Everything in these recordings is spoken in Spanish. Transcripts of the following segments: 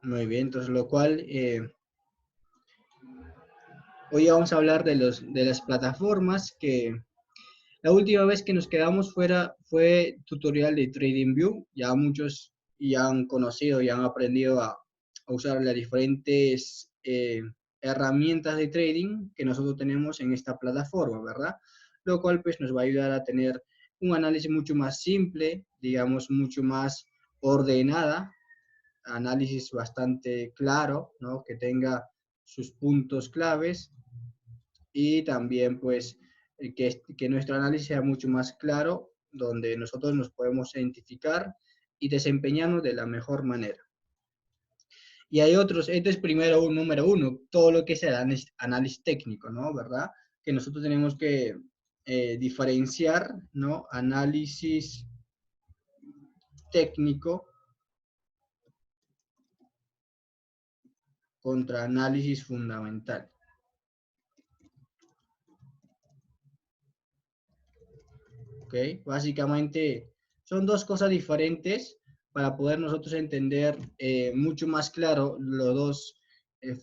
Muy bien, entonces lo cual, hoy vamos a hablar de las plataformas que la última vez que nos quedamos fuera fue tutorial de TradingView. Ya muchos ya han conocido y han aprendido a usar las diferentes herramientas de trading que nosotros tenemos en esta plataforma, ¿verdad? Lo cual pues nos va a ayudar a tener un análisis mucho más simple, digamos, mucho más ordenada, análisis bastante claro, ¿no? Que tenga sus puntos claves y también pues que nuestro análisis sea mucho más claro, donde nosotros nos podemos identificar y desempeñarnos de la mejor manera. Y hay otros, esto es primero un número uno, todo lo que es el análisis técnico, ¿no? ¿Verdad? Que nosotros tenemos que diferenciar, ¿no? Análisis técnico contra análisis fundamental. ¿Ok? Básicamente son dos cosas diferentes para poder nosotros entender mucho más claro las dos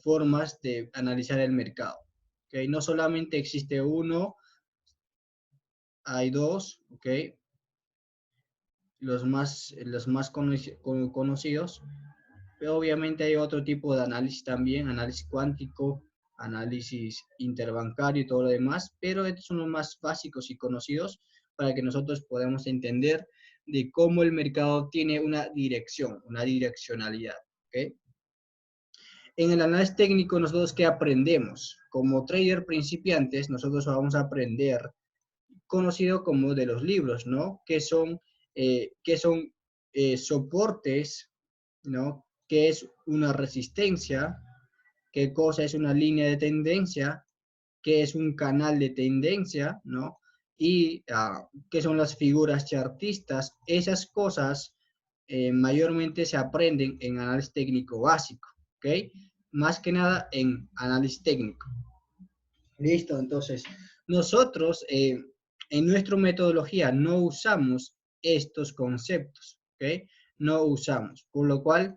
formas de analizar el mercado. ¿Ok? No solamente existe uno, hay dos, ¿ok? Los más conocidos, pero obviamente hay otro tipo de análisis también, análisis cuántico, análisis interbancario y todo lo demás, pero estos son los más básicos y conocidos para que nosotros podamos entender de cómo el mercado tiene una dirección, una direccionalidad. ¿Okay? En el análisis técnico, nosotros ¿qué aprendemos? Como trader principiantes, nosotros vamos a aprender conocido como de los libros, ¿no? Qué son soportes, ¿no? ¿Qué es una resistencia? ¿Qué cosa es una línea de tendencia? ¿Qué es un canal de tendencia? ¿No? Y qué son las figuras chartistas. Esas cosas mayormente se aprenden en análisis técnico básico, ¿ok? Más que nada en análisis técnico. Listo, entonces, nosotros en nuestra metodología no usamos estos conceptos, ¿ok? No usamos, por lo cual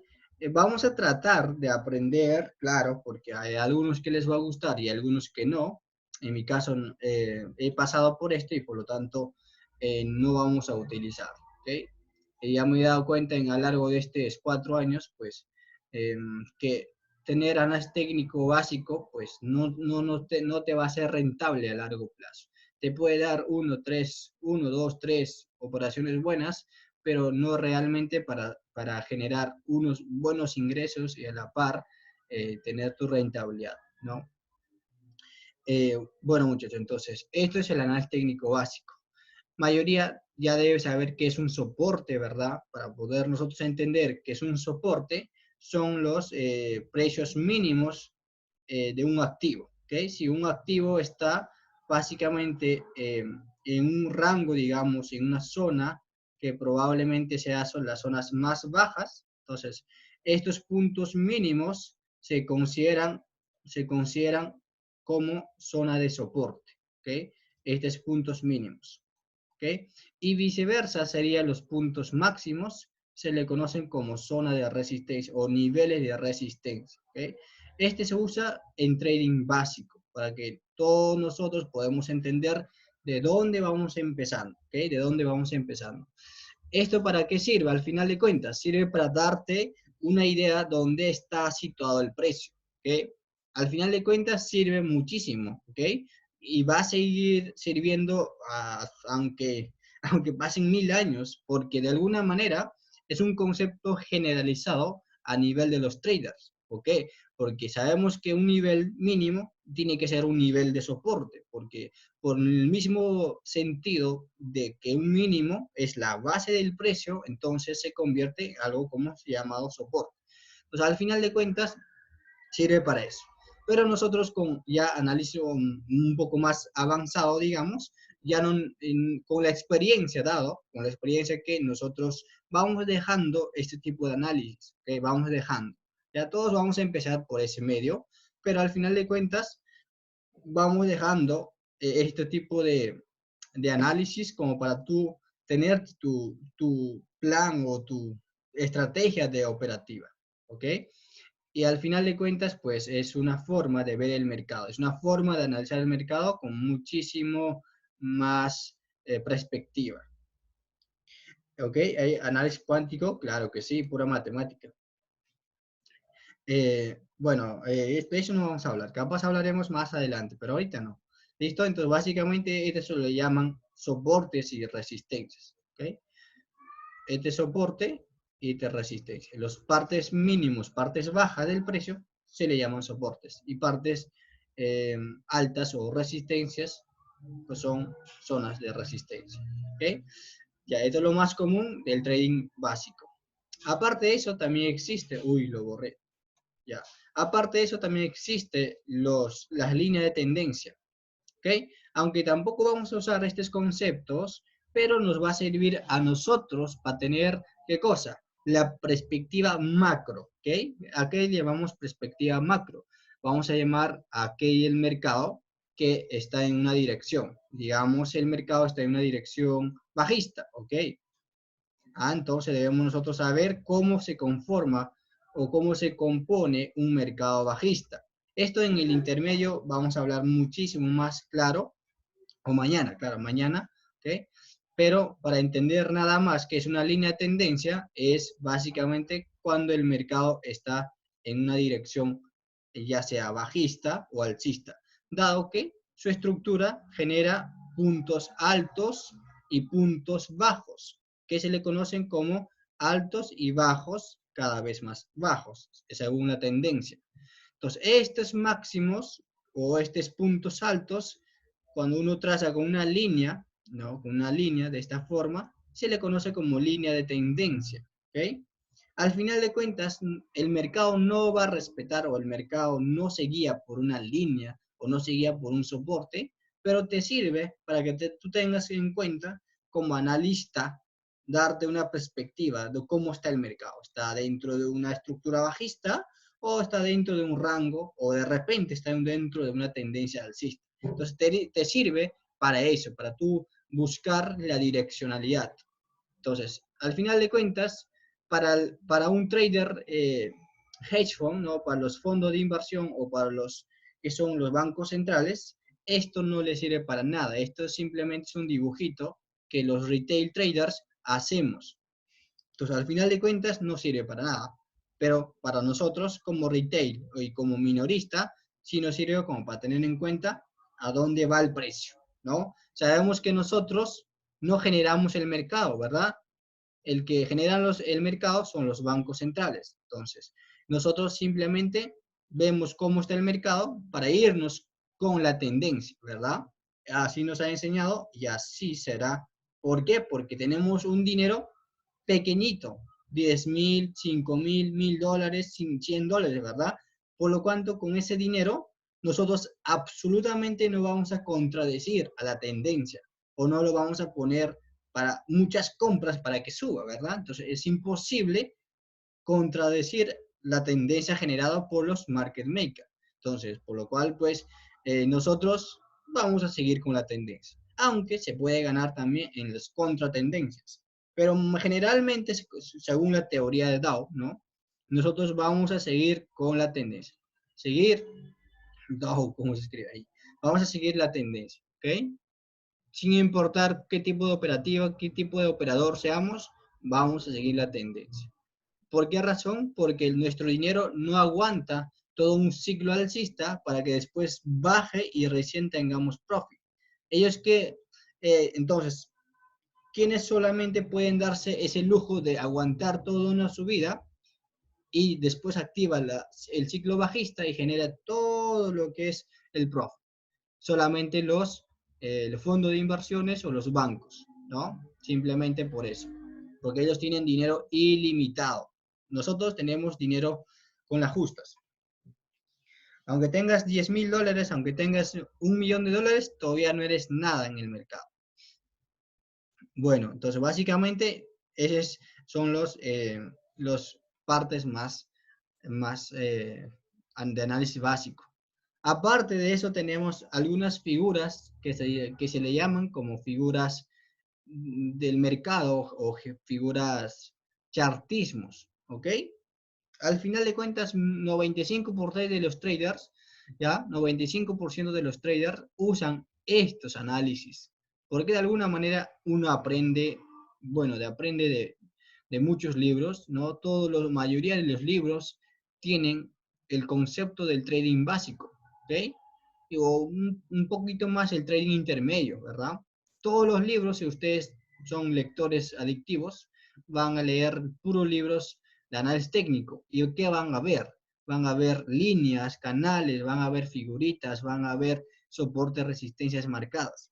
vamos a tratar de aprender, claro, porque hay algunos que les va a gustar y algunos que no. En mi caso, he pasado por esto y por lo tanto no vamos a utilizar, ¿ok? Y ya me he dado cuenta a lo largo de estos 4 años, pues, que tener análisis técnico básico, pues no te va a ser rentable a largo plazo. Te puede dar 2, 3 operaciones buenas, pero no realmente para generar unos buenos ingresos y a la par tener tu rentabilidad, ¿no? Bueno, muchachos, entonces, esto es el análisis técnico básico. Mayoría ya debe saber qué es un soporte, ¿verdad? Para poder nosotros entender qué es un soporte, son los precios mínimos de un activo, ¿ok? Si un activo está básicamente en un rango, digamos, en una zona que probablemente son las zonas más bajas, entonces estos puntos mínimos se consideran como zona de soporte, ¿ok? Estos puntos mínimos. ¿Okay? Y viceversa serían los puntos máximos, se le conocen como zona de resistencia o niveles de resistencia. ¿Okay? Este se usa en trading básico para que todos nosotros podamos entender de dónde vamos empezando. ¿Okay? De dónde vamos empezando. ¿Esto para qué sirve? Al final de cuentas, sirve para darte una idea dónde está situado el precio. ¿Okay? Al final de cuentas sirve muchísimo. ¿Okay? Y va a seguir sirviendo aunque pasen 1000 años, porque de alguna manera es un concepto generalizado a nivel de los traders. ¿Por qué? Porque sabemos que un nivel mínimo tiene que ser un nivel de soporte, porque por el mismo sentido de que un mínimo es la base del precio, entonces se convierte en algo como llamado soporte. Entonces, al final de cuentas, sirve para eso. Pero nosotros con ya análisis un poco más avanzado, digamos, ya no, con la experiencia dado, con la experiencia que nosotros vamos dejando este tipo de análisis, que vamos dejando. Ya todos vamos a empezar por ese medio, pero al final de cuentas vamos dejando este tipo de análisis como para tú tener tu plan o tu estrategia de operativa, ¿ok? Y al final de cuentas, pues es una forma de ver el mercado, es una forma de analizar el mercado con muchísimo más perspectiva. ¿Ok? ¿Hay análisis cuántico? Claro que sí, pura matemática. Bueno, de eso no vamos a hablar, capaz hablaremos más adelante, pero ahorita no. ¿Listo? Entonces, básicamente, eso lo llaman soportes y resistencias. ¿Ok? Este soporte y esta resistencia. Los partes mínimos, partes bajas del precio, se le llaman soportes. Y partes altas o resistencias, pues son zonas de resistencia. ¿Ok? Ya, esto es lo más común del trading básico. Aparte de eso, también existe, uy, lo borré, ya. Aparte de eso, también existe las líneas de tendencia, ¿ok? Aunque tampoco vamos a usar estos conceptos, pero nos va a servir a nosotros para tener, ¿qué cosa? La perspectiva macro, ¿ok? ¿A qué llamamos perspectiva macro? Vamos a llamar a aquel mercado que está en una dirección. Digamos, el mercado está en una dirección bajista, ¿ok? Entonces debemos nosotros saber cómo se conforma o cómo se compone un mercado bajista. Esto en el intermedio vamos a hablar muchísimo más claro, o mañana, claro, mañana, ¿ok? Pero para entender nada más que es una línea de tendencia, es básicamente cuando el mercado está en una dirección ya sea bajista o alcista, dado que su estructura genera puntos altos y puntos bajos, que se le conocen como altos y bajos cada vez más bajos, según la tendencia. Entonces, estos máximos o estos puntos altos, cuando uno traza con una línea, ¿no? Con una línea de esta forma, se le conoce como línea de tendencia, ¿ok? Al final de cuentas, el mercado no va a respetar o el mercado no se guía por una línea o no se guía por un soporte, pero te sirve para que tú tengas en cuenta como analista, darte una perspectiva de cómo está el mercado. ¿Está dentro de una estructura bajista o está dentro de un rango o de repente está dentro de una tendencia alcista? Entonces te sirve para eso, para tú buscar la direccionalidad. Entonces, al final de cuentas, para un trader hedge fund, ¿no? Para los fondos de inversión o para los que son los bancos centrales, esto no le sirve para nada. Esto simplemente es un dibujito que los retail traders hacemos. Entonces, al final de cuentas, no sirve para nada. Pero para nosotros, como retail y como minorista, sí nos sirve como para tener en cuenta a dónde va el precio, ¿no? Sabemos que nosotros no generamos el mercado, ¿verdad? El que generan el mercado son los bancos centrales. Entonces, nosotros simplemente vemos cómo está el mercado para irnos con la tendencia, ¿verdad? Así nos ha enseñado y así será. ¿Por qué? Porque tenemos un dinero pequeñito, 10.000, 5.000, $1.000, $100, ¿verdad? Por lo cuanto, con ese dinero, nosotros absolutamente no vamos a contradecir a la tendencia o no lo vamos a poner para muchas compras para que suba, ¿verdad? Entonces es imposible contradecir la tendencia generada por los market makers. Entonces, por lo cual, pues, nosotros vamos a seguir con la tendencia, aunque se puede ganar también en las contratendencias. Pero generalmente, según la teoría de Dow, ¿no? Nosotros vamos a seguir con la tendencia. Seguir, Dow, ¿cómo se escribe ahí? Vamos a seguir la tendencia, ¿ok? Sin importar qué tipo de operativa, qué tipo de operador seamos, vamos a seguir la tendencia. ¿Por qué razón? Porque nuestro dinero no aguanta todo un ciclo alcista para que después baje y recién tengamos profit. Ellos que, entonces, quienes solamente pueden darse ese lujo de aguantar toda una subida y después activa el ciclo bajista y genera todo lo que es el profit. Solamente los fondos de inversiones o los bancos, ¿no? Simplemente por eso, porque ellos tienen dinero ilimitado. Nosotros tenemos dinero con las justas. Aunque tengas $10.000, aunque tengas $1.000.000, todavía no eres nada en el mercado. Bueno, entonces básicamente esos son los partes más de análisis básico. Aparte de eso, tenemos algunas figuras que se le llaman como figuras del mercado o figuras chartismos, ¿ok? al final de cuentas, 95% de los traders, ¿ya? 95% de los traders usan estos análisis, porque de alguna manera uno aprende, bueno, de muchos libros, ¿no? La mayoría de los libros tienen el concepto del trading básico, ¿ok? O un poquito más el trading intermedio, ¿verdad? Todos los libros, si ustedes son lectores adictivos, van a leer puros libros de análisis técnico. ¿Y qué van a ver? Van a ver líneas, canales, van a ver figuritas, van a ver soportes, resistencias marcadas.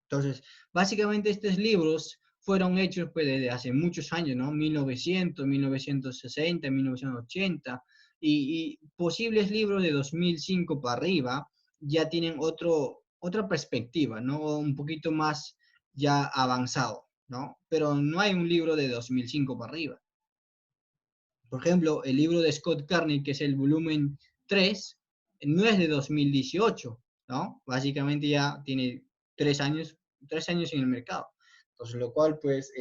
Entonces, básicamente estos libros fueron hechos pues, desde hace muchos años, ¿no? 1900, 1960, 1980, y posibles libros de 2005 para arriba ya tienen otra perspectiva, ¿no? Un poquito más ya avanzado, ¿no? Pero no hay un libro de 2005 para arriba. Por ejemplo, el libro de Scott Carney, que es el volumen 3, no es de 2018, ¿no? Básicamente ya tiene 3 años en el mercado. Entonces, lo cual, pues,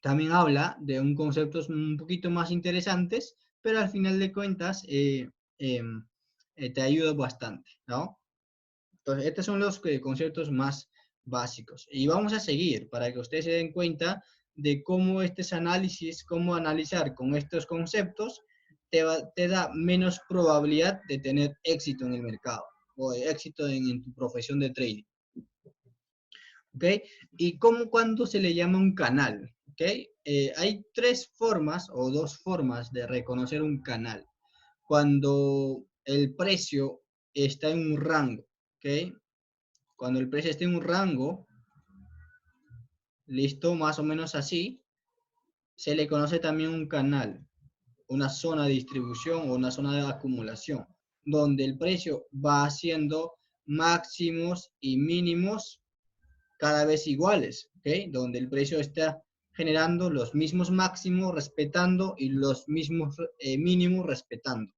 también habla de un conceptos un poquito más interesantes, pero al final de cuentas te ayuda bastante, ¿no? Entonces, estos son los conceptos más básicos. Y vamos a seguir para que ustedes se den cuenta de cómo estos análisis, cómo analizar con estos conceptos, te da menos probabilidad de tener éxito en el mercado o éxito en tu profesión de trading. ¿Ok? Y cuándo se le llama un canal. ¿Ok? Hay 3 formas o 2 formas de reconocer un canal. Cuando el precio está en un rango. ¿Ok? Cuando el precio esté en un rango, listo, más o menos así, se le conoce también un canal, una zona de distribución o una zona de acumulación, donde el precio va haciendo máximos y mínimos cada vez iguales, ¿ok? Donde el precio está generando los mismos máximos respetando y los mismos mínimos respetando.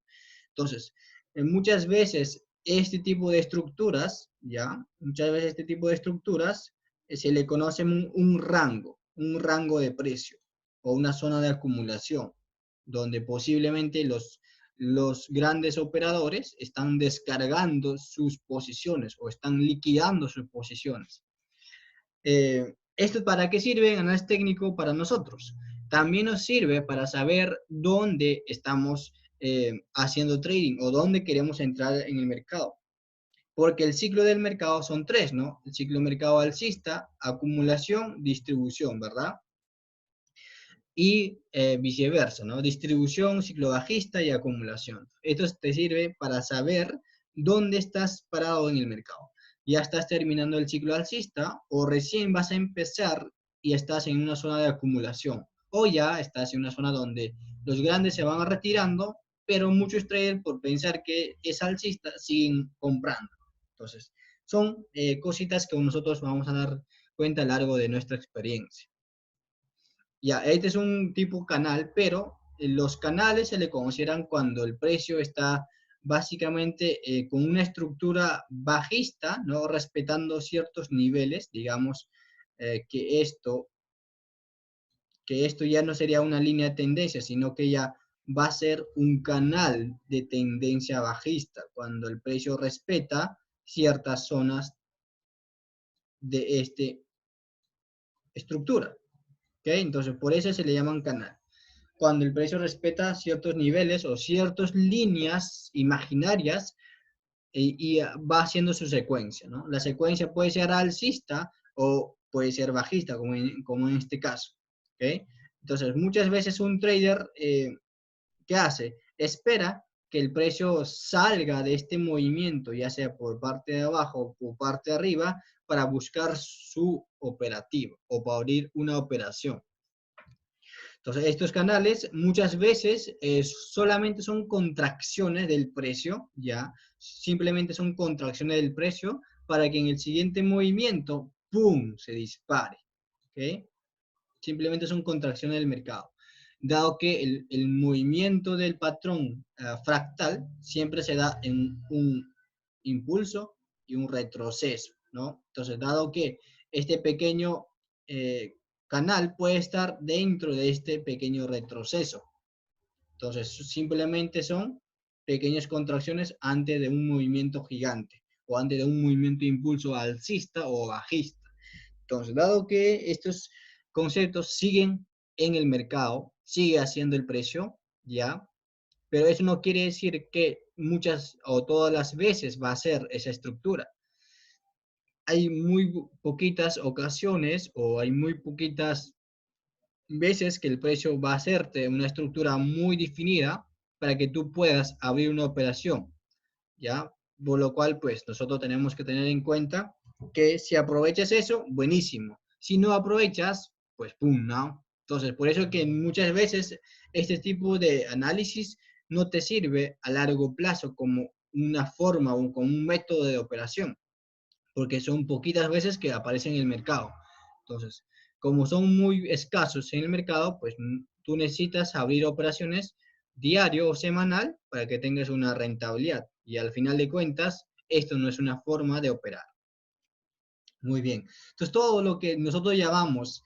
Entonces, muchas veces este tipo de estructuras, ¿ya? Muchas veces este tipo de estructuras se le conoce un rango de precio o una zona de acumulación, donde posiblemente los grandes operadores están descargando sus posiciones o están liquidando sus posiciones. ¿Esto para qué sirve en análisis técnico para nosotros? También nos sirve para saber dónde estamos haciendo trading o dónde queremos entrar en el mercado. Porque el ciclo del mercado son 3, ¿no? El ciclo del mercado alcista, acumulación, distribución, ¿verdad? Y viceversa, ¿no? Distribución, ciclo bajista y acumulación. Esto te sirve para saber dónde estás parado en el mercado. Ya estás terminando el ciclo alcista o recién vas a empezar y estás en una zona de acumulación. O ya estás en una zona donde los grandes se van retirando, pero muchos traders por pensar que es alcista siguen comprando. Entonces, son cositas que nosotros vamos a dar cuenta a lo largo de nuestra experiencia. Ya, este es un tipo canal, pero los canales se le consideran cuando el precio está básicamente con una estructura bajista, ¿no? Respetando ciertos niveles, digamos que esto ya no sería una línea de tendencia, sino que ya va a ser un canal de tendencia bajista, cuando el precio respeta ciertas zonas de esta estructura. ¿Okay? Entonces, por eso se le llaman canal. Cuando el precio respeta ciertos niveles o ciertas líneas imaginarias y va haciendo su secuencia, ¿no? La secuencia puede ser alcista o puede ser bajista, como en este caso, ¿ok? Entonces, muchas veces un trader, ¿qué hace? Espera que el precio salga de este movimiento, ya sea por parte de abajo o por parte de arriba, para buscar su operativo o para abrir una operación. Entonces, estos canales muchas veces solamente son contracciones del precio, ¿ya? Simplemente son contracciones del precio para que en el siguiente movimiento, ¡pum!, se dispare, ¿ok? Simplemente son contracciones del mercado. Dado que el movimiento del patrón fractal siempre se da en un impulso y un retroceso, ¿no? Entonces, dado que este pequeño canal puede estar dentro de este pequeño retroceso. Entonces, simplemente son pequeñas contracciones antes de un movimiento gigante o antes de un movimiento de impulso alcista o bajista. Entonces, dado que estos conceptos siguen en el mercado, sigue haciendo el precio, ¿ya? Pero eso no quiere decir que muchas o todas las veces va a ser esa estructura. Hay muy poquitas ocasiones o hay muy poquitas veces que el precio va a hacerte una estructura muy definida para que tú puedas abrir una operación, ¿ya? Por lo cual, pues nosotros tenemos que tener en cuenta que si aprovechas eso, buenísimo. Si no aprovechas, pues pum, ¿no? Entonces, por eso que muchas veces este tipo de análisis no te sirve a largo plazo como una forma o como un método de operación, porque son poquitas veces que aparecen en el mercado. Entonces, como son muy escasos en el mercado, pues tú necesitas abrir operaciones diario o semanal para que tengas una rentabilidad. Y al final de cuentas, esto no es una forma de operar. Muy bien. Entonces, todo lo que nosotros llamamos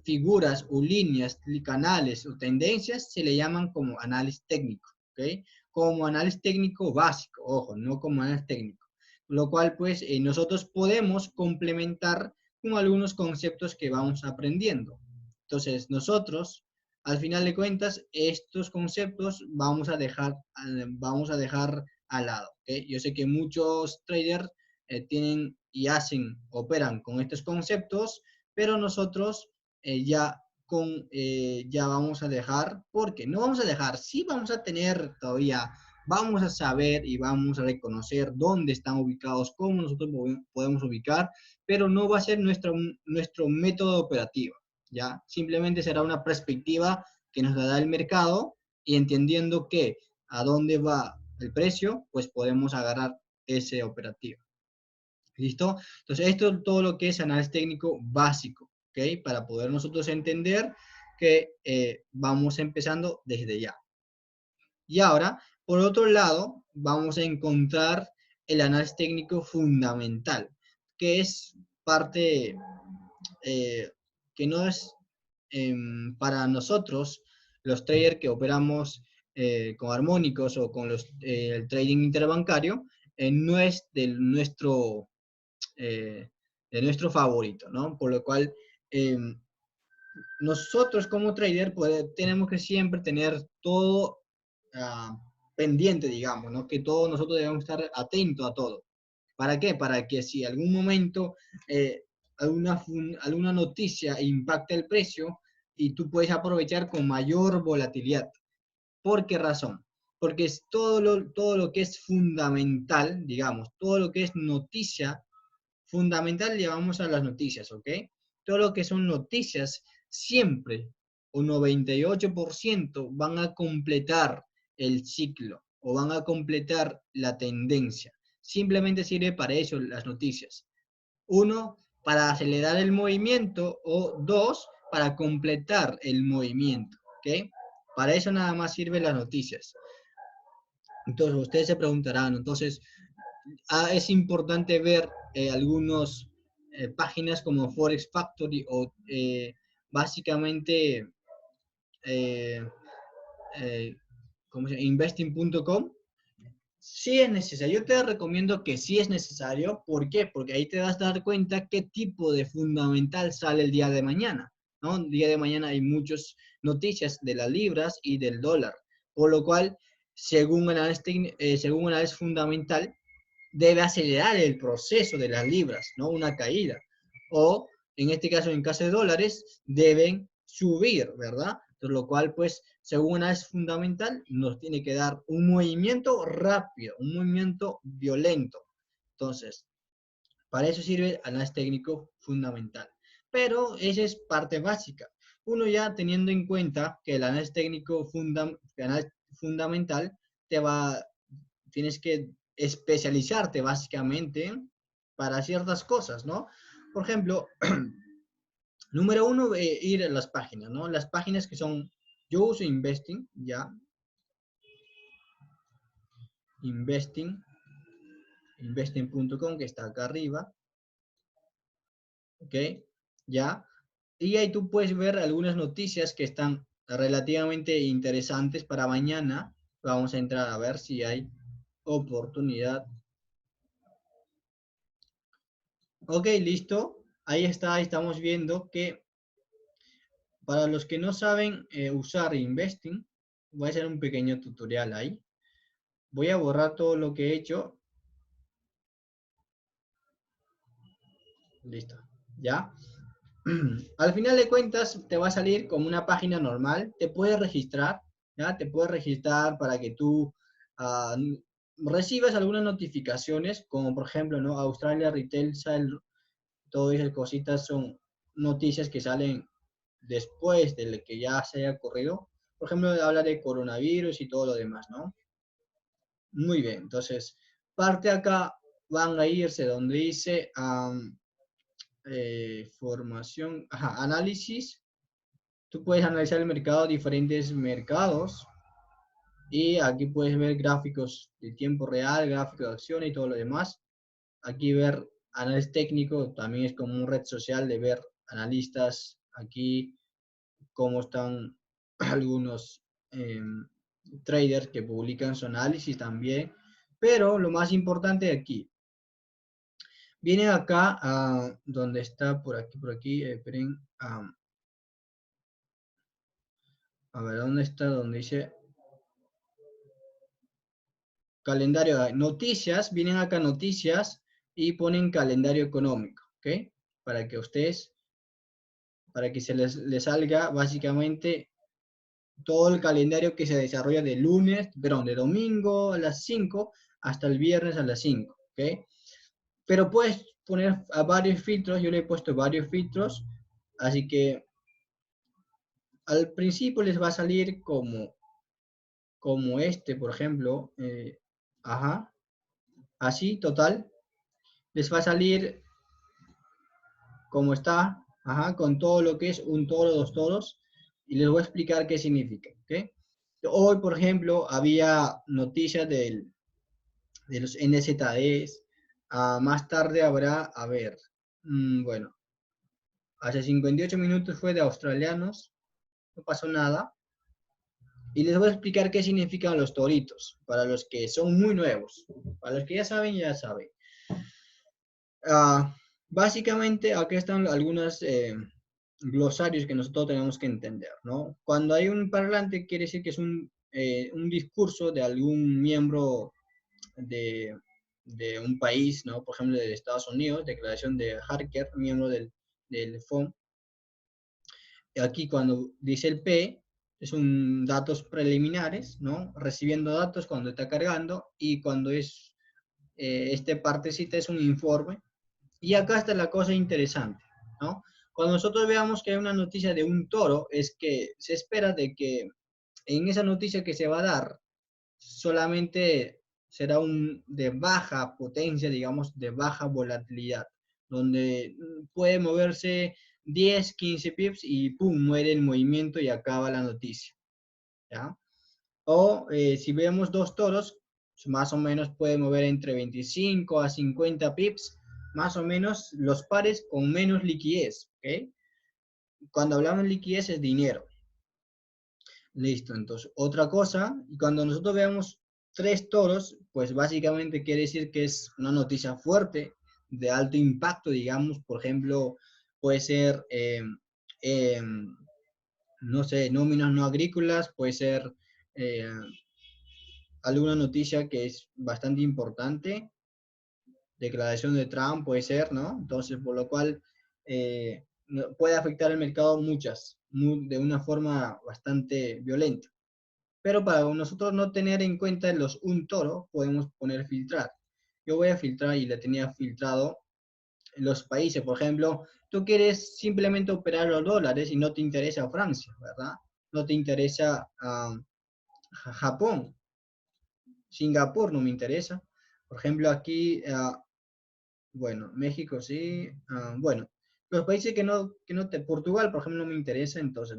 figuras o líneas, canales o tendencias, se le llaman como análisis técnico, ¿ok? Como análisis técnico básico, ojo, no como análisis técnico. Lo cual, pues, nosotros podemos complementar con algunos conceptos que vamos aprendiendo. Entonces, nosotros, al final de cuentas, estos conceptos vamos a dejar al lado, ¿ok? Yo sé que muchos traders tienen y operan con estos conceptos, pero nosotros ya vamos a dejar, porque no vamos a dejar, sí vamos a tener todavía, vamos a saber y vamos a reconocer dónde están ubicados, cómo nosotros podemos ubicar, pero no va a ser nuestro método operativo, ¿ya? Simplemente será una perspectiva que nos da el mercado y entendiendo que a dónde va el precio, pues podemos agarrar ese operativo. ¿Listo? Entonces, esto es todo lo que es análisis técnico básico, ¿ok? Para poder nosotros entender que vamos empezando desde ya. Y ahora, por otro lado, vamos a encontrar el análisis técnico fundamental, que es parte eh, que no es para nosotros, los traders que operamos con armónicos o con el trading interbancario, no es eh, de nuestro favorito, ¿no? Por lo cual, eh, nosotros como trader tenemos que siempre tener todo pendiente, digamos, ¿no? Que todos nosotros debemos estar atentos a todo. ¿Para qué? Para que si algún momento eh, alguna noticia impacta el precio y tú puedes aprovechar con mayor volatilidad. ¿Por qué razón? Porque es todo lo que es fundamental, digamos, todo lo que es noticia fundamental llevamos a las noticias, ¿ok? Todo lo que son noticias siempre, un 98% van a completar el ciclo o van a completar la tendencia. Simplemente sirve para eso las noticias. Uno, para acelerar el movimiento o dos, para completar el movimiento, ¿ok? Para eso nada más sirven las noticias. Entonces, ustedes se preguntarán, entonces, es importante ver algunas páginas como Forex Factory o básicamente eh, eh, investing.com. Sí es necesario, yo te recomiendo que sí es necesario. ¿Por qué? Porque ahí te vas a dar cuenta qué tipo de fundamental sale el día de mañana, ¿no? El día de mañana hay muchas noticias de las libras y del dólar, por lo cual, según análisis fundamental, debe acelerar el proceso de las libras, ¿no? Una caída. O, en este caso, en caso de dólares, deben subir, ¿verdad? Entonces, lo cual, pues, según una es fundamental, nos tiene que dar un movimiento rápido, un movimiento violento. Entonces, para eso sirve el análisis técnico fundamental. Pero esa es parte básica. Uno ya teniendo en cuenta que el análisis técnico fundamental tienes que especializarte básicamente para ciertas cosas, ¿no? Por ejemplo, número uno, ir a las páginas, ¿no? Las páginas que son, yo uso Investing, ya, investing.com, que está acá arriba, ¿ok? Ya, y ahí tú puedes ver algunas noticias que están relativamente interesantes para mañana. Vamos a entrar a ver si hay oportunidad. Ok, listo. Ahí está, ahí estamos viendo que para los que no saben usar Investing, voy a hacer un pequeño tutorial ahí. Voy a borrar todo lo que he hecho. Listo. ¿Ya? Al final de cuentas te va a salir como una página normal, te puedes registrar, ¿ya? Te puedes registrar para que tú ah, recibas algunas notificaciones, como por ejemplo, ¿no? Australia Retail Sale, todas esas cositas son noticias que salen después de lo que ya se haya ocurrido. Por ejemplo, habla de coronavirus y todo lo demás, ¿no? Muy bien, entonces, parte acá van a irse donde dice formación, ajá, análisis. Tú puedes analizar el mercado, diferentes mercados, y aquí puedes ver gráficos de tiempo real, gráficos de acción y todo lo demás. Aquí ver análisis técnico, también es como una red social de ver analistas, aquí cómo están algunos eh, traders que publican su análisis también. Pero lo más importante aquí, viene acá donde está por aquí, esperen, a ver, ¿dónde está? Donde dice calendario, noticias, vienen acá noticias y ponen calendario económico, ¿ok? Para que ustedes, para que les salga básicamente todo el calendario que se desarrolla de lunes, perdón, de domingo a las 5 hasta el viernes a las 5, ¿ok? Pero puedes poner a varios filtros, yo le he puesto varios filtros, así que al principio les va a salir como este, por ejemplo, ajá, así, total, les va a salir como está, ajá, con todo lo que es un toro, dos toros, y les voy a explicar qué significa, ¿ok? Hoy, por ejemplo, había noticias de los NZDs, más tarde habrá, a ver, bueno, hace 58 minutos fue de australianos, no pasó nada, y les voy a explicar qué significan los toritos, para los que son muy nuevos, para los que ya saben, ya saben. Ah, básicamente, aquí están algunos glosarios que nosotros tenemos que entender, ¿no? Cuando hay un parlante, quiere decir que es un discurso de algún miembro de un país, ¿no? Por ejemplo, de Estados Unidos, declaración de Harker, miembro del FOM. Aquí cuando dice el P, es un datos preliminares, ¿no? Recibiendo datos cuando está cargando, y cuando es este partecita es un informe. Y acá está la cosa interesante, ¿no? Cuando nosotros veamos que hay una noticia de un toro, es que se espera de que en esa noticia que se va a dar, solamente será de baja potencia, digamos, de baja volatilidad, donde puede moverse 10, 15 pips y pum, muere el movimiento y acaba la noticia, ¿ya? O si vemos dos toros, más o menos puede mover entre 25 a 50 pips, más o menos los pares con menos liquidez, ¿ok? Cuando hablamos de liquidez es dinero. Listo, entonces otra cosa, y cuando nosotros veamos tres toros, pues básicamente quiere decir que es una noticia fuerte, de alto impacto, digamos, por ejemplo, puede ser, eh, no sé, nóminas no agrícolas, puede ser eh, alguna noticia que es bastante importante, declaración de Trump puede ser, ¿no? Entonces, por lo cual puede afectar el mercado de una forma bastante violenta. Pero para nosotros no tener en cuenta los un toro, podemos poner filtrar. Yo voy a filtrar y le tenía filtrado los países. Por ejemplo, tú quieres simplemente operar los dólares y no te interesa Francia, ¿verdad? No te interesa Japón. Singapur no me interesa. Por ejemplo, aquí, bueno, México sí. Bueno, los países Portugal, por ejemplo, no me interesa, entonces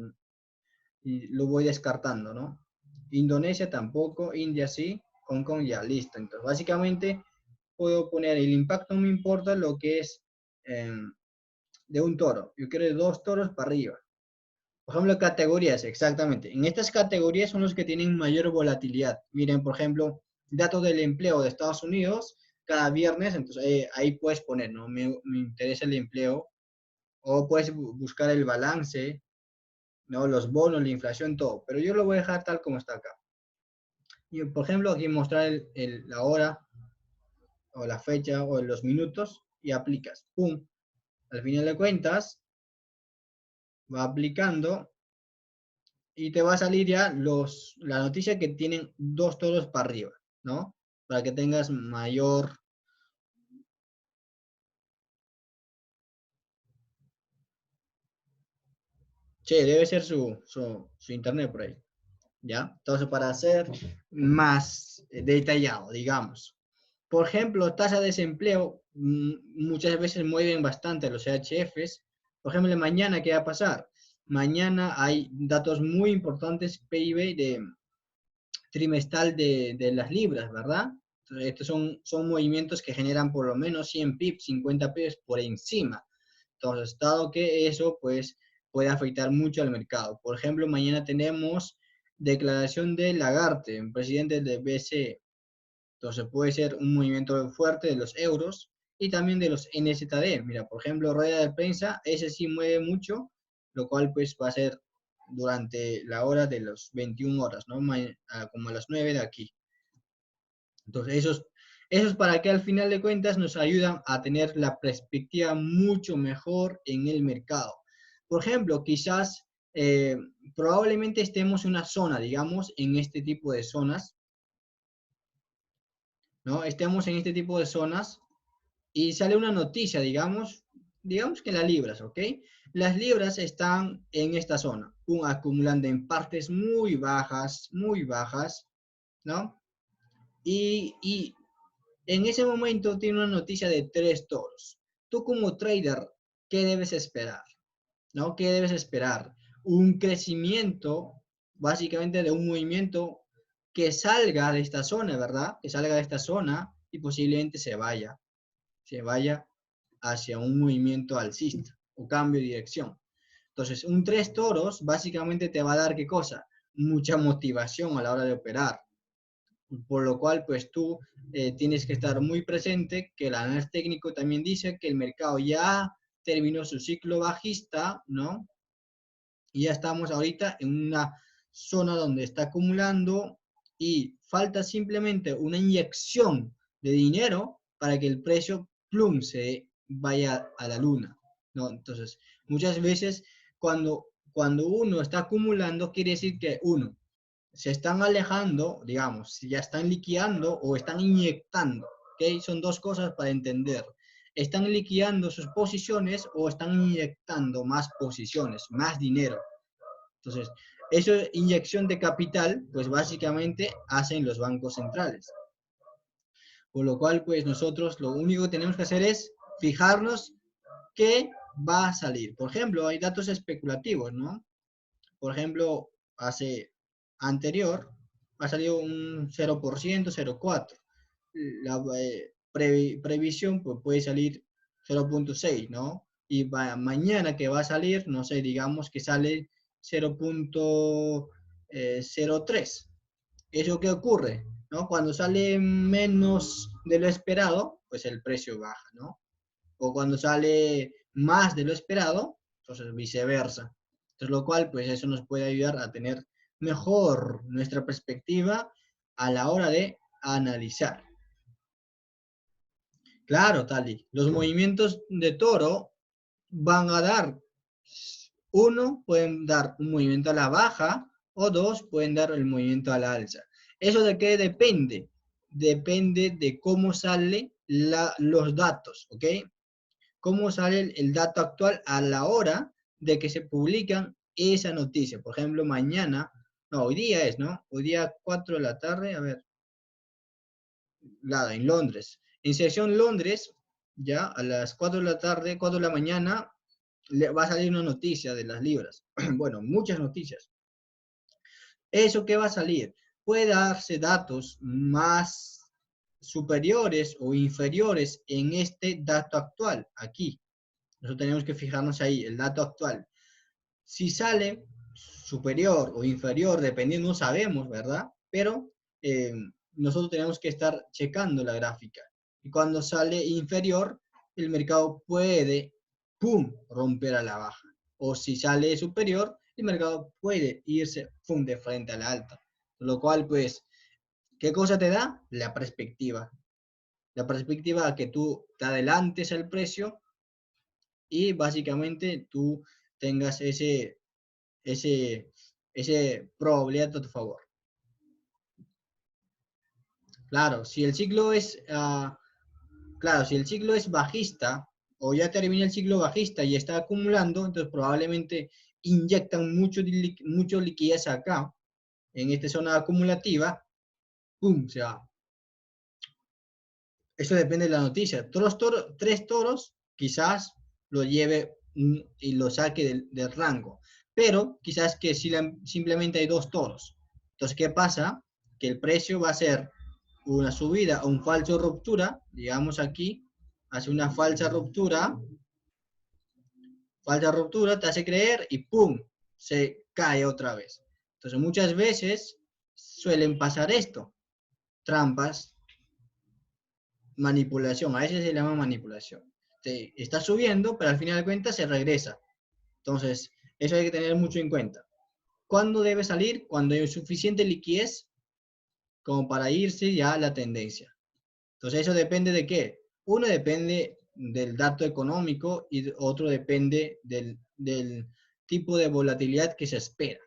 y lo voy descartando, ¿no? Indonesia tampoco, India sí, Hong Kong ya, listo. Entonces, básicamente puedo poner el impacto, no me importa lo que es de un toro. Yo quiero de dos toros para arriba. Por ejemplo, categorías, exactamente. En estas categorías son los que tienen mayor volatilidad. Miren, por ejemplo, datos del empleo de Estados Unidos cada viernes, entonces ahí puedes poner, ¿no? Me interesa el empleo, o puedes buscar el balance, ¿no? Los bonos, la inflación, todo. Pero yo lo voy a dejar tal como está acá. Y, por ejemplo, aquí mostrar la hora, o la fecha, o los minutos, y aplicas. ¡Pum! Al final de cuentas, va aplicando y te va a salir ya la noticia que tienen dos toros para arriba, ¿no? Para que tengas mayor... Che, debe ser su internet por ahí, ¿ya? Entonces, para hacer más detallado, digamos. Por ejemplo, tasa de desempleo, muchas veces mueven bastante los CHFs. Por ejemplo, mañana, ¿qué va a pasar? Mañana hay datos muy importantes, PIB trimestral de las libras, ¿verdad? Entonces, estos son movimientos que generan por lo menos 100 pips, 50 pips por encima. Entonces, dado que eso, pues, puede afectar mucho al mercado. Por ejemplo, mañana tenemos declaración de Lagarde, presidente del BCE. Entonces, puede ser un movimiento fuerte de los euros y también de los NZD. Mira, por ejemplo, rueda de prensa, ese sí mueve mucho, lo cual pues va a ser durante la hora de las 21 horas, ¿no? Como a las 9 de aquí. Entonces, esos para que al final de cuentas nos ayudan a tener la perspectiva mucho mejor en el mercado. Por ejemplo, quizás probablemente estemos en una zona, digamos, en este tipo de zonas, ¿no? Estemos en este tipo de zonas y sale una noticia, digamos que las libras, ¿ok? Las libras están en esta zona, acumulando en partes muy bajas, ¿no? Y en ese momento tiene una noticia de 3 toros. Tú como trader, ¿qué debes esperar? ¿No? ¿Qué debes esperar? Un crecimiento, básicamente de un movimiento que salga de esta zona, ¿verdad? Que salga de esta zona y posiblemente se vaya hacia un movimiento alcista o cambio de dirección. Entonces, un 3 toros básicamente te va a dar ¿qué cosa? Mucha motivación a la hora de operar. Por lo cual, pues tú tienes que estar muy presente, que el análisis técnico también dice que el mercado ya terminó su ciclo bajista, ¿no? Y ya estamos ahorita en una zona donde está acumulando y falta simplemente una inyección de dinero para que el precio plum se vaya a la luna, ¿no? Entonces, muchas veces cuando uno está acumulando, quiere decir que uno, se están alejando, digamos, si ya están liquidando o están inyectando, ¿ok? Son dos cosas para entender. ¿Están liquidando sus posiciones o están inyectando más posiciones, más dinero? Entonces, eso inyección de capital, pues básicamente hacen los bancos centrales. Por lo cual, pues nosotros lo único que tenemos que hacer es fijarnos qué va a salir. Por ejemplo, hay datos especulativos, ¿no? Por ejemplo, anterior ha salido un 0%, 0,4. La previsión pues, puede salir 0,6, ¿no? Y mañana que va a salir, no sé, digamos que sale 0,03. ¿Eso qué ocurre? ¿No? Cuando sale menos de lo esperado, pues el precio baja, ¿no? O cuando sale más de lo esperado, entonces viceversa. Entonces, lo cual, pues eso nos puede ayudar a tener mejor nuestra perspectiva a la hora de analizar. Claro, Tali, los movimientos de toro van a dar, uno, pueden dar un movimiento a la baja, o dos, pueden dar el movimiento a la alza. ¿Eso de qué depende? Depende de cómo salen los datos, ¿ok? Cómo sale el dato actual a la hora de que se publican esa noticia. Por ejemplo, mañana, no, hoy día es, ¿no? Hoy día 4 de la tarde, a ver, nada, en Londres. En sesión Londres, ya a las 4 de la tarde, 4 de la mañana, va a salir una noticia de las libras. Bueno, muchas noticias. ¿Eso qué va a salir? Puede darse datos más superiores o inferiores en este dato actual, aquí. Nosotros tenemos que fijarnos ahí, el dato actual. Si sale superior o inferior, dependiendo, no sabemos, ¿verdad? Pero eh, nosotros tenemos que estar checando la gráfica. Y cuando sale inferior, el mercado puede, ¡pum!, romper a la baja. O si sale superior, el mercado puede irse, ¡pum!, de frente a la alta. Lo cual, pues, ¿qué cosa te da? La perspectiva. La perspectiva a que tú te adelantes al precio y básicamente tú tengas ese, ese probabilidad a tu favor. Claro, si el ciclo es, claro, si el ciclo es bajista o ya termina el ciclo bajista y está acumulando, entonces probablemente inyectan mucho liquidez acá, en esta zona acumulativa, ¡pum!, se va. Eso depende de la noticia. Tres toros, quizás lo lleve y lo saque del rango. Pero quizás que simplemente hay dos toros. Entonces, ¿qué pasa? Que el precio va a ser una subida o un falso ruptura. Digamos aquí, hace una falsa ruptura, te hace creer y ¡pum!, se cae otra vez. Entonces, muchas veces suelen pasar esto. Trampas, manipulación, a veces se llama manipulación. Está subiendo, pero al final de cuentas se regresa. Entonces, eso hay que tener mucho en cuenta. ¿Cuándo debe salir? Cuando hay suficiente liquidez como para irse ya a la tendencia. Entonces, eso depende de qué. Uno depende del dato económico y otro depende del tipo de volatilidad que se espera.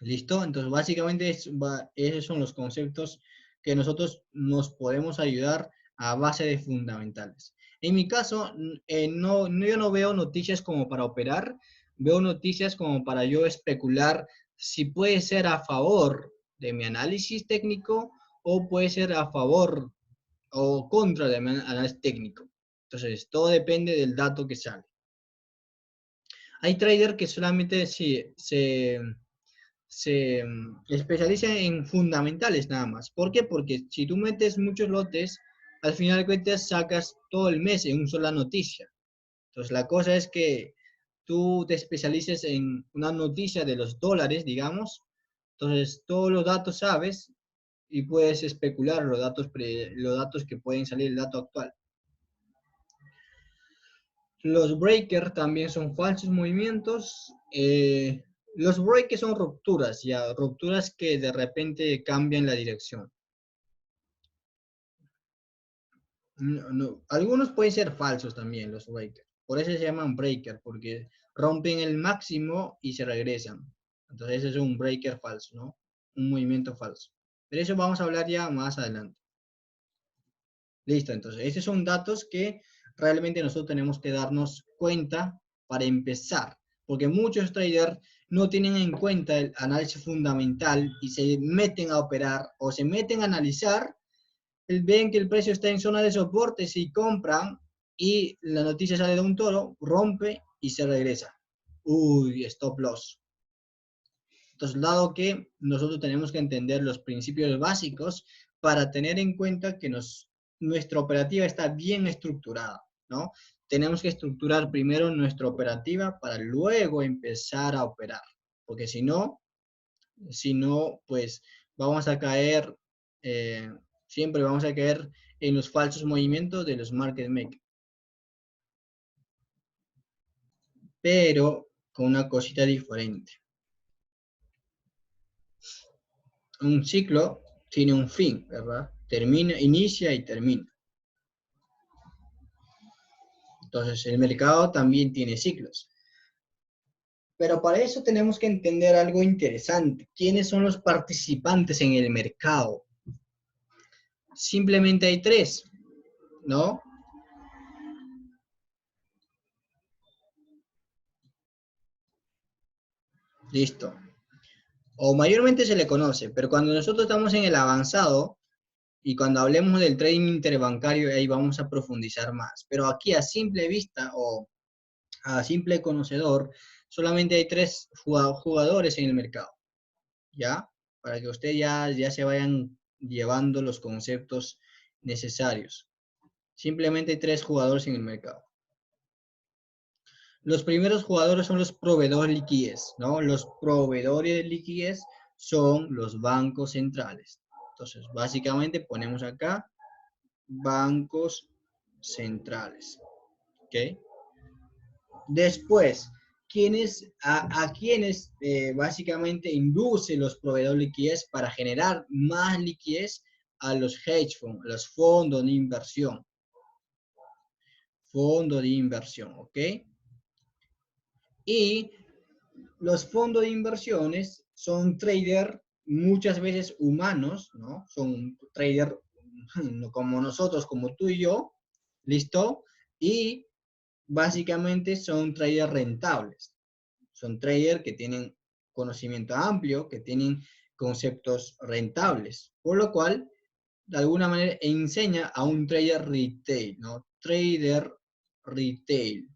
¿Listo? Entonces, básicamente esos son los conceptos que nosotros nos podemos ayudar a base de fundamentales. En mi caso, yo no veo noticias como para operar, veo noticias como para yo especular si puede ser a favor de mi análisis técnico o puede ser a favor o contra de mi análisis técnico. Entonces, todo depende del dato que sale. Hay traders que solamente se especializa en fundamentales nada más. ¿Por qué? Porque si tú metes muchos lotes, al final de cuentas sacas todo el mes en una sola noticia. Entonces la cosa es que tú te especialices en una noticia de los dólares, digamos. Entonces todos los datos sabes y puedes especular los datos que pueden salir, el dato actual. Los breakers también son falsos movimientos. Los breakers son rupturas, ya, rupturas que de repente cambian la dirección. Algunos pueden ser falsos también, los breakers. Por eso se llaman breaker, porque rompen el máximo y se regresan. Entonces ese es un breaker falso, ¿no? Un movimiento falso. Pero eso vamos a hablar ya más adelante. Listo, entonces, esos son datos que realmente nosotros tenemos que darnos cuenta para empezar, porque muchos traders no tienen en cuenta el análisis fundamental y se meten a operar o se meten a analizar, ven que el precio está en zona de soporte, si compran y la noticia sale de un toro, rompe y se regresa. Uy, stop loss. Entonces, dado que nosotros tenemos que entender los principios básicos para tener en cuenta que nuestra operativa está bien estructurada, ¿no? Tenemos que estructurar primero nuestra operativa para luego empezar a operar, porque si no, pues vamos a caer, siempre vamos a caer en los falsos movimientos de los market makers. Pero con una cosita diferente. Un ciclo tiene un fin, ¿verdad? Termina, inicia y termina. Entonces, el mercado también tiene ciclos. Pero para eso tenemos que entender algo interesante. ¿Quiénes son los participantes en el mercado? Simplemente hay tres, ¿no? Listo. O mayormente se le conoce, pero cuando nosotros estamos en el avanzado y cuando hablemos del trading interbancario, ahí vamos a profundizar más. Pero aquí a simple vista o a simple conocedor, solamente hay tres jugadores en el mercado, ¿ya? Para que ustedes ya se vayan llevando los conceptos necesarios. Simplemente hay tres jugadores en el mercado. Los primeros jugadores son los proveedores de liquidez, ¿no? Los proveedores de liquidez son los bancos centrales. Entonces, básicamente ponemos acá bancos centrales, ¿ok? Después, a quienes básicamente induce los proveedores de liquidez para generar más liquidez? A los hedge funds, a los fondos de inversión. Fondo de inversión, ¿ok? Y los fondos de inversiones son traders muchas veces humanos, ¿no? Son traders como nosotros, como tú y yo, ¿listo? Y básicamente son traders rentables. Son traders que tienen conocimiento amplio, que tienen conceptos rentables, por lo cual, de alguna manera, enseña a un trader retail, ¿no? Trader retail,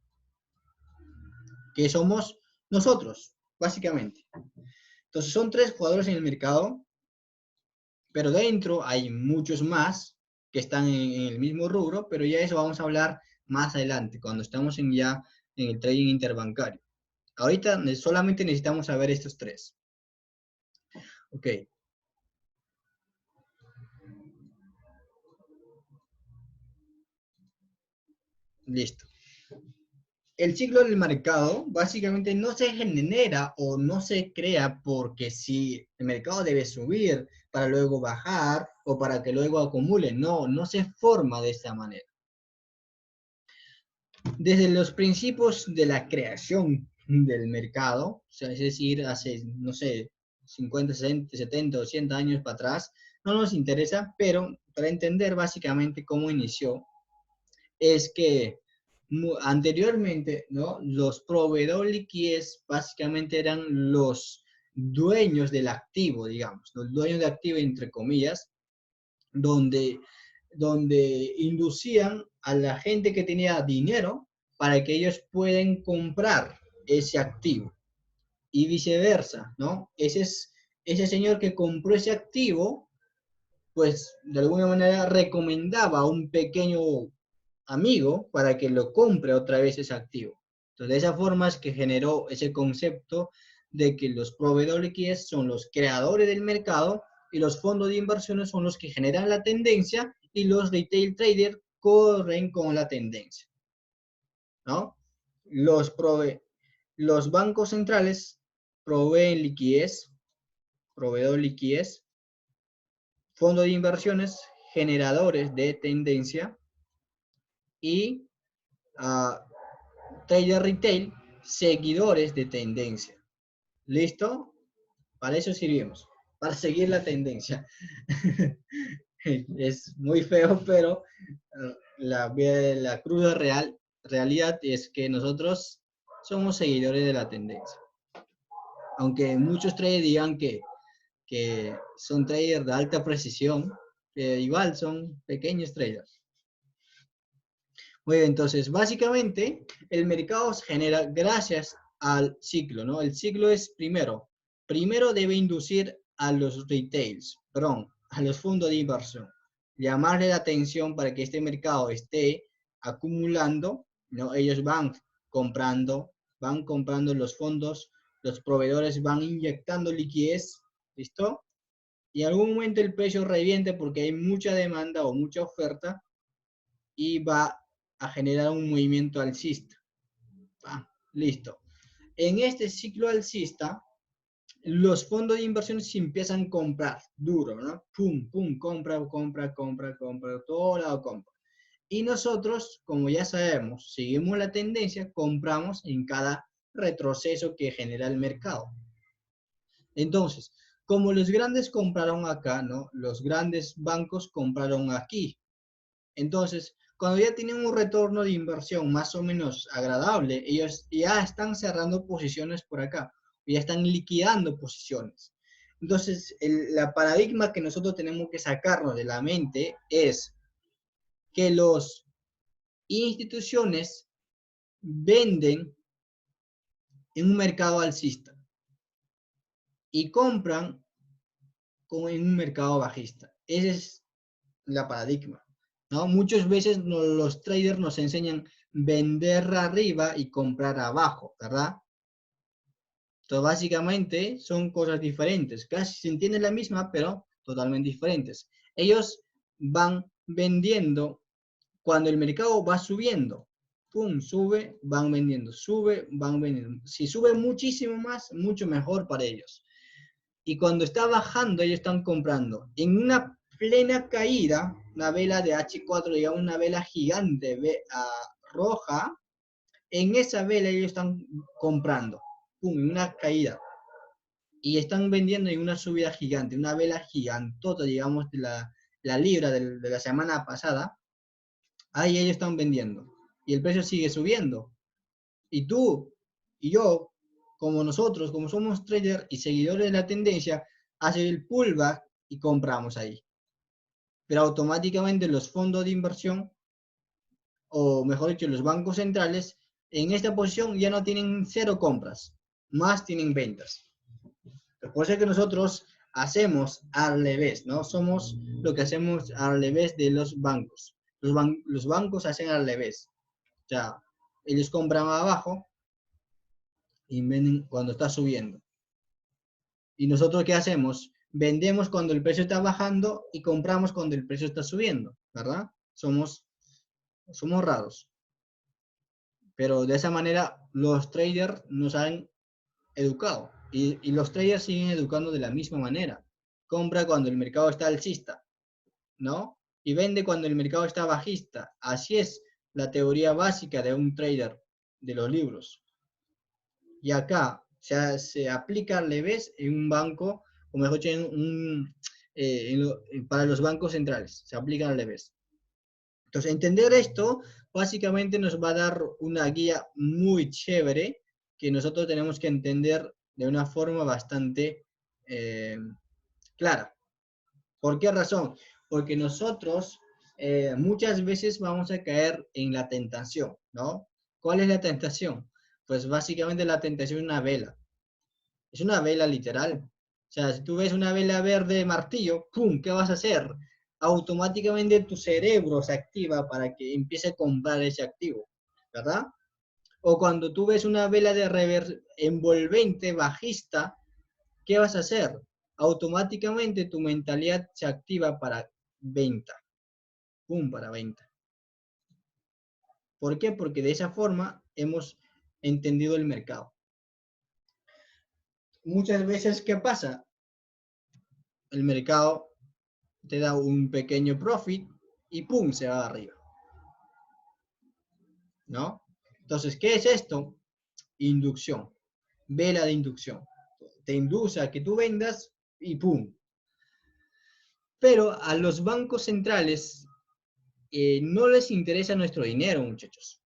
que somos nosotros, básicamente. Entonces, son 3 jugadores en el mercado, pero dentro hay muchos más que están en el mismo rubro, pero ya eso vamos a hablar más adelante, cuando estamos ya en el trading interbancario. Ahorita solamente necesitamos saber estos 3. Ok, listo. El ciclo del mercado básicamente no se genera o no se crea porque si el mercado debe subir para luego bajar o para que luego acumule. No, no se forma de esta manera. Desde los principios de la creación del mercado, o sea, es decir, hace, no sé, 50, 60, 70, 80 años para atrás, no nos interesa, pero para entender básicamente cómo inició, es que anteriormente, ¿no? Los proveedores de liquidez básicamente eran los dueños del activo, digamos, los dueños de activo, entre comillas, donde, donde inducían a la gente que tenía dinero para que ellos puedan comprar ese activo y viceversa, ¿no? Ese señor que compró ese activo, pues de alguna manera recomendaba a un pequeño amigo para que lo compre otra vez ese activo. Entonces, de esa forma es que generó ese concepto de que los proveedores de liquidez son los creadores del mercado y los fondos de inversiones son los que generan la tendencia y los retail traders corren con la tendencia, ¿no? Los, los bancos centrales proveen liquidez, proveedor de liquidez, fondos de inversiones, generadores de tendencia y trader retail, seguidores de tendencia. ¿Listo? Para eso sirvimos, para seguir la tendencia. Es muy feo, pero la cruda realidad es que nosotros somos seguidores de la tendencia. Aunque muchos traders digan que son traders de alta precisión, igual son pequeños traders. Muy bien, entonces, básicamente, el mercado se genera gracias al ciclo, ¿no? El ciclo es primero debe inducir a los retails, perdón, a los fondos de inversión, llamarle la atención para que este mercado esté acumulando, ¿no? Ellos van comprando los fondos, los proveedores van inyectando liquidez, ¿listo? Y en algún momento el precio reviente porque hay mucha demanda o mucha oferta y va a generar un movimiento alcista. Listo. En este ciclo alcista, los fondos de inversiones empiezan a comprar duro, ¿no? Pum, pum, compra, compra, compra, compra, todo lado compra. Y nosotros, como ya sabemos, seguimos la tendencia, compramos en cada retroceso que genera el mercado. Entonces, como los grandes compraron acá, ¿no? Los grandes bancos compraron aquí. Entonces, cuando ya tienen un retorno de inversión más o menos agradable, ellos ya están cerrando posiciones por acá, ya están liquidando posiciones. Entonces, la paradigma que nosotros tenemos que sacarnos de la mente es que las instituciones venden en un mercado alcista y compran en un mercado bajista. Ese es la paradigma, ¿no? Muchas veces los traders nos enseñan vender arriba y comprar abajo, ¿verdad? Entonces, básicamente son cosas diferentes. Casi se entiende la misma, pero totalmente diferentes. Ellos van vendiendo cuando el mercado va subiendo. Pum, sube, van vendiendo. Sube, van vendiendo. Si sube muchísimo más, mucho mejor para ellos. Y cuando está bajando, ellos están comprando. En una plena caída, una vela de H4, digamos una vela gigante roja, en esa vela ellos están comprando. Pum, en una caída. Y están vendiendo en una subida gigante, una vela gigantota, digamos, de la libra de la semana pasada. Ahí ellos están vendiendo. Y el precio sigue subiendo. Y tú y yo, como nosotros, como somos traders y seguidores de la tendencia, hace el pullback y compramos ahí. Pero automáticamente los fondos de inversión, o mejor dicho, los bancos centrales, en esta posición ya no tienen cero compras, más tienen ventas. Por eso es que nosotros hacemos al revés, ¿no? Somos lo que hacemos al revés de los bancos. Los bancos hacen al revés. O sea, ellos compran abajo y venden cuando está subiendo. ¿Y nosotros qué hacemos? Vendemos cuando el precio está bajando y compramos cuando el precio está subiendo, ¿verdad? Somos raros. Pero de esa manera los traders nos han educado. Y los traders siguen educando de la misma manera. Compra cuando el mercado está alcista, ¿no? Y vende cuando el mercado está bajista. Así es la teoría básica de un trader de los libros. Y acá se aplica al revés en un banco, o mejor dicho, para los bancos centrales. Se aplica al revés. Entonces, entender esto básicamente nos va a dar una guía muy chévere que nosotros tenemos que entender de una forma bastante clara. ¿Por qué razón? Porque nosotros muchas veces vamos a caer en la tentación, ¿no? ¿Cuál es la tentación? Pues básicamente la tentación es una vela. Es una vela literal. O sea, si tú ves una vela verde martillo, ¡pum! ¿Qué vas a hacer? Automáticamente tu cerebro se activa para que empiece a comprar ese activo, ¿verdad? O cuando tú ves una vela de envolvente bajista, ¿qué vas a hacer? Automáticamente tu mentalidad se activa para venta. ¡Pum! Para venta. ¿Por qué? Porque de esa forma hemos entendido el mercado. Muchas veces, ¿qué pasa? El mercado te da un pequeño profit y ¡pum! Se va arriba, ¿no? Entonces, ¿qué es esto? Inducción, vela de inducción. Te induce a que tú vendas y ¡pum! Pero a los bancos centrales no les interesa nuestro dinero, muchachos.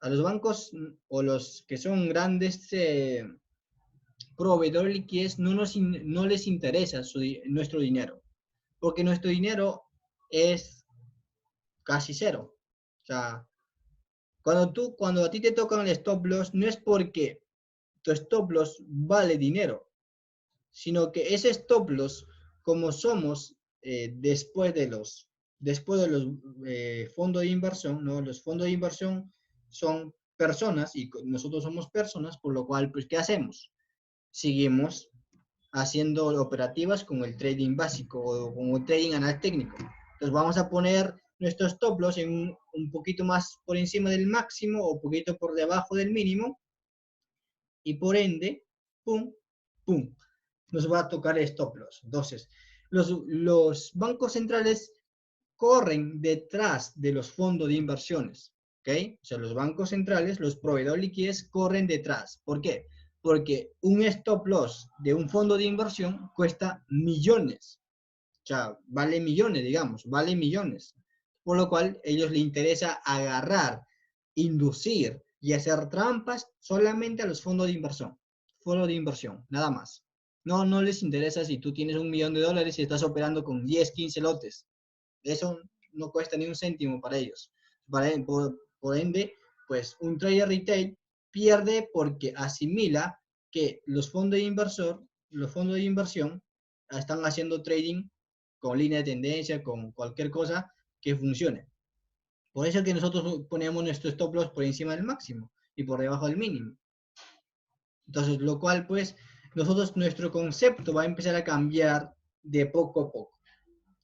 A los bancos o los que son grandes proveedores de liquidez no les interesa nuestro dinero, porque nuestro dinero es casi cero. O sea, cuando a ti te tocan el stop loss, no es porque tu stop loss vale dinero, sino que ese stop loss, como somos después de los fondos de inversión, ¿no? Los fondos de inversión son personas y nosotros somos personas, por lo cual, pues, ¿qué hacemos? Seguimos haciendo operativas con el trading básico o con el trading anal técnico. Entonces vamos a poner nuestros stop loss en un poquito más por encima del máximo o un poquito por debajo del mínimo y por ende, pum, pum, nos va a tocar el stop loss. Entonces, los bancos centrales corren detrás de los fondos de inversiones, ¿ok? O sea, los bancos centrales, los proveedores de liquidez corren detrás. ¿Por qué? Porque un stop loss de un fondo de inversión cuesta millones. O sea, vale millones, digamos, vale millones. Por lo cual, a ellos les interesa agarrar, inducir y hacer trampas solamente a los fondos de inversión. Fondos de inversión, nada más. No les interesa si tú tienes $1.000.000 y estás operando con 10, 15 lotes. Eso no cuesta ni un céntimo para ellos. Por ende, pues un trader retail pierde porque asimila que los fondos de inversión están haciendo trading con línea de tendencia, con cualquier cosa que funcione. Por eso es que nosotros ponemos nuestro stop loss por encima del máximo y por debajo del mínimo. Entonces, lo cual, pues, nuestro concepto va a empezar a cambiar de poco a poco,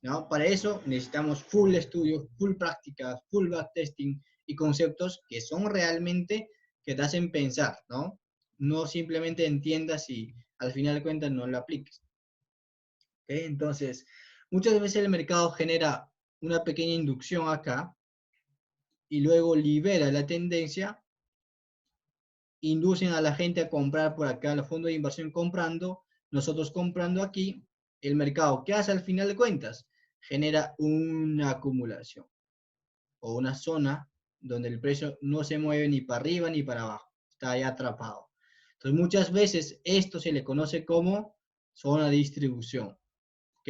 ¿no? Para eso necesitamos full estudios, full prácticas, full backtesting y conceptos que son realmente que te hacen pensar, ¿no? No simplemente entiendas y al final de cuentas no lo apliques. ¿Okay? Entonces, muchas veces el mercado genera una pequeña inducción acá y luego libera la tendencia, inducen a la gente a comprar por acá, los fondos de inversión comprando, nosotros comprando aquí, el mercado, ¿qué hace al final de cuentas? Genera una acumulación o una zona donde el precio no se mueve ni para arriba ni para abajo, está ahí atrapado. Entonces muchas veces esto se le conoce como zona de distribución, ¿ok?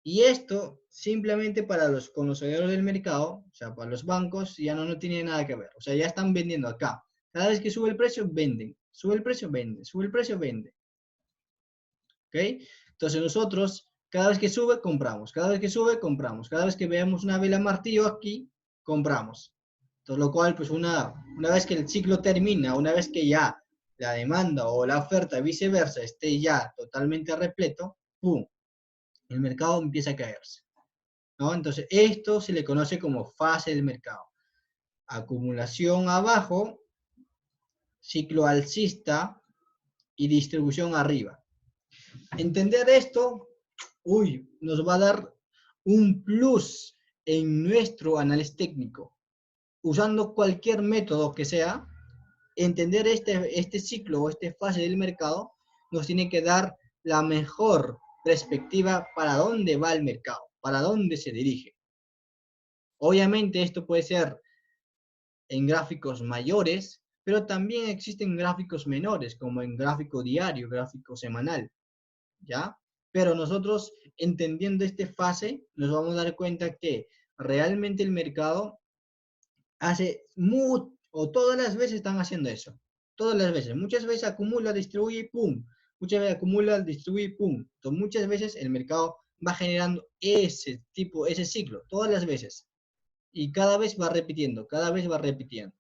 Y esto simplemente para los conocedores del mercado, o sea, para los bancos, ya no tiene nada que ver. O sea, ya están vendiendo acá. Cada vez que sube el precio, venden. Sube el precio, vende. Sube el precio, vende. ¿Ok? Entonces nosotros, cada vez que sube, compramos. Cada vez que sube, compramos. Cada vez que veamos una vela martillo aquí, compramos. Entonces, lo cual, pues una vez que el ciclo termina, una vez que ya la demanda o la oferta viceversa esté ya totalmente repleto, ¡pum! El mercado empieza a caerse, ¿no? Entonces, esto se le conoce como fase del mercado. Acumulación abajo, ciclo alcista y distribución arriba. Entender esto, nos va a dar un plus en nuestro análisis técnico. Usando cualquier método que sea, entender este ciclo o esta fase del mercado nos tiene que dar la mejor perspectiva para dónde va el mercado, para dónde se dirige. Obviamente esto puede ser en gráficos mayores, pero también existen gráficos menores, como en gráfico diario, gráfico semanal, ¿ya? Pero nosotros, entendiendo esta fase, nos vamos a dar cuenta que realmente el mercado o todas las veces están haciendo eso. Todas las veces. Muchas veces acumula, distribuye y pum. Muchas veces acumula, distribuye y pum. Entonces, muchas veces el mercado va generando ese ciclo, todas las veces. Y cada vez va repitiendo, cada vez va repitiendo.